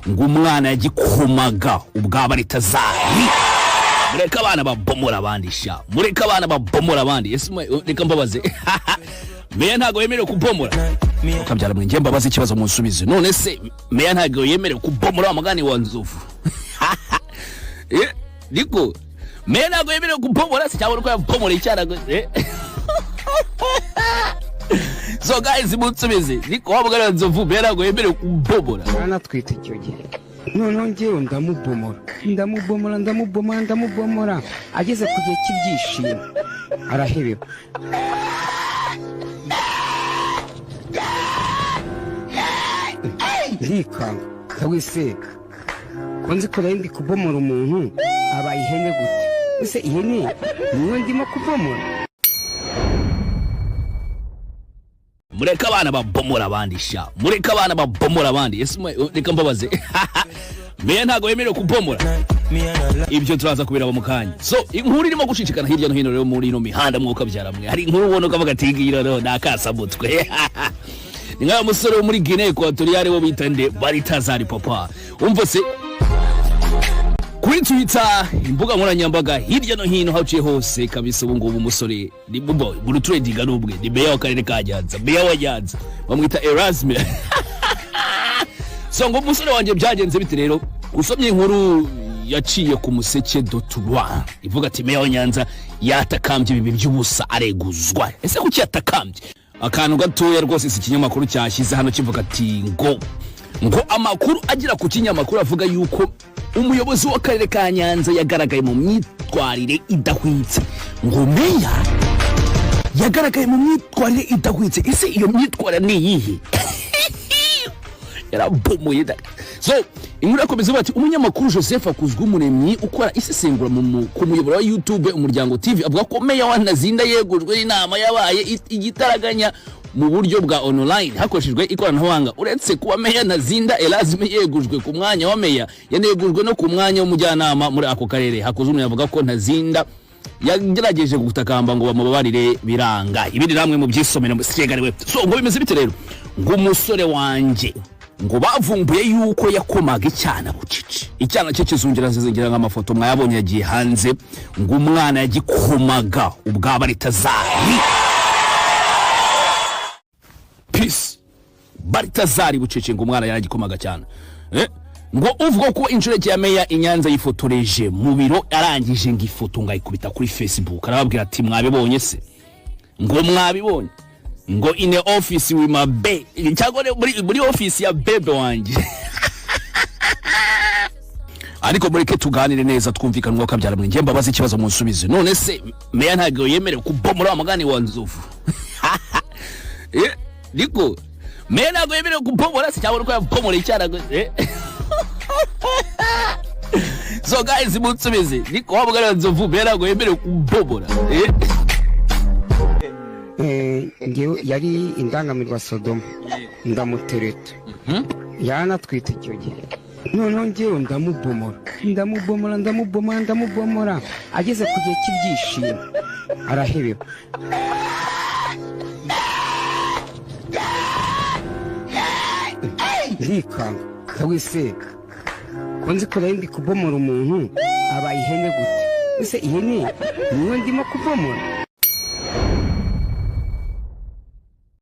ngo umwana yagikomaga ubwaba ritazari. Mureka abana babomora abandi sha, mureka abana babomora abandi. Ese reka mbabaze meya ntago yemerewe kubomora? Ukabyara mwe nge mbabaze ikibazo munsubize. None se meya ntago yemerewe kubomora amagani wa nzovu? Niko meya ntago yemerewe kubomora, se cyabona ko yabomora icyana. So guys, munsubize, niko wabugana wa nzovu meya ntago yemerewe kubomora? Ana twite icyo gihe none ngewe ndamubomora ageze ku gihe cy'ibyishimo arahebeba. Ndikanga kawise konzi ko ndi kubomora umuntu abaye ihene gute? Ese ihene niwe ndimo kubomora? Mureka abana babomora abandi sha, mureka abana babomora abandi. Ese reka mbabaze meya ntago yemerewe kubomora? Ibyo turaza kubiraba mu kanya. So inkuru irimo gushishikana hirya no hino rero muri ino mihanda mwuka byara mwe. Hari inkuru ubona ukavuga ati ngira no nakasa mutwe. Ni nka musore wo muri Guinea Equatoriale wo bitande Baritazari papa. Umva se kuri Twitter, imbuga nkoranyambaga hirya no hino haciye hose kabisa. Ubu ngubu umusore ni buru trading arubwe ni meya w'akarere ka Nyanza, meya wa Nyanza bamwita Erasme. So ngo umusore wanje byagenze bite rero? Usomye inkuru yaciye ku museke.rwa ivuga ati meya wa Nyanza yatakambye bibi by'ubusa areguzwa. Ese kuki yatakambye? Akantu gatoya rwose isi kinyamakuru cyashyize hano kivuga ati ngo amakuru agira ku kinyamakuru avuga yuko umuyobozi w'akarere ka Nyanza yagaragaye mu myitwarire idahwitse. Ngo meya yagaragaye mu myitwarire idahwitse. Ese iyo myitwarire ni iyihe? Yarabomoye da. So inkuru yakomeza bati umunyamakuru Joseph Akuzwumuremyi ukora isesengura ku muyoboro wa YouTube Umuryango TV avuga ko meya wa Ntazinda yegujwe n'inama yabaye igitaraganya mu buryo bwa online hakoreshejwe ikoranabuhanga. Uretse kuba meya Ntazinda Erasme yegujwe ku mwanya wa meya, yanegujwe no ku mwanya w'umujyanama muri ako karere. Hakuzumuremyi avuga ko Ntazinda yagerageje gutakamba ngo bamubabarire biranga. Ibindi namwe mu byisomera mu Kigali web. So ngo bimeze bite rero? Ngo umusore wanje ngo bavumbuye yuko yakomaga icyana bucici. Icyana cyo kizungira nk'amafoto mwayabonye yagiye hanze. Ngo umwana yagikomaga ubwaba ritazari. Peace. Baritazari bucici ngo umwana yaragikomaga cyane. Ngo uvuga ko inshureke ya meya Inyanza yifotoreje mu biro arangije ngo ifoto ngayikubita kuri Facebook. Arababwira ati mwabibonye se? Ngo mwabibonye? Ngo in the office with my babe. Cyangwa muri office ya bebe wanje. Ariko mureke tuganire neza twumvikana ngo kabyara mwe nge mbabaze ikibazo munsubize. None se meya ntago yemerewe kubomora amagani wa nzovu? Niko meya ntago yemerewe kubomora, se cyabona ko yabomora icyana. So guys, munsubize, niko wabugana nzovu meya ntago yemerewe kubomora? Ngewe yari indangamirwa Sodoma ndamutereta yana twite icyo gihe none ngewe ndamubomora ageze ku gihe cy'ibyishimo arahebeba. Ndikanga kawise konzi ko ndi kubomora umuntu abaye ihene gute? Ese ihene niwe ndimo kubomora?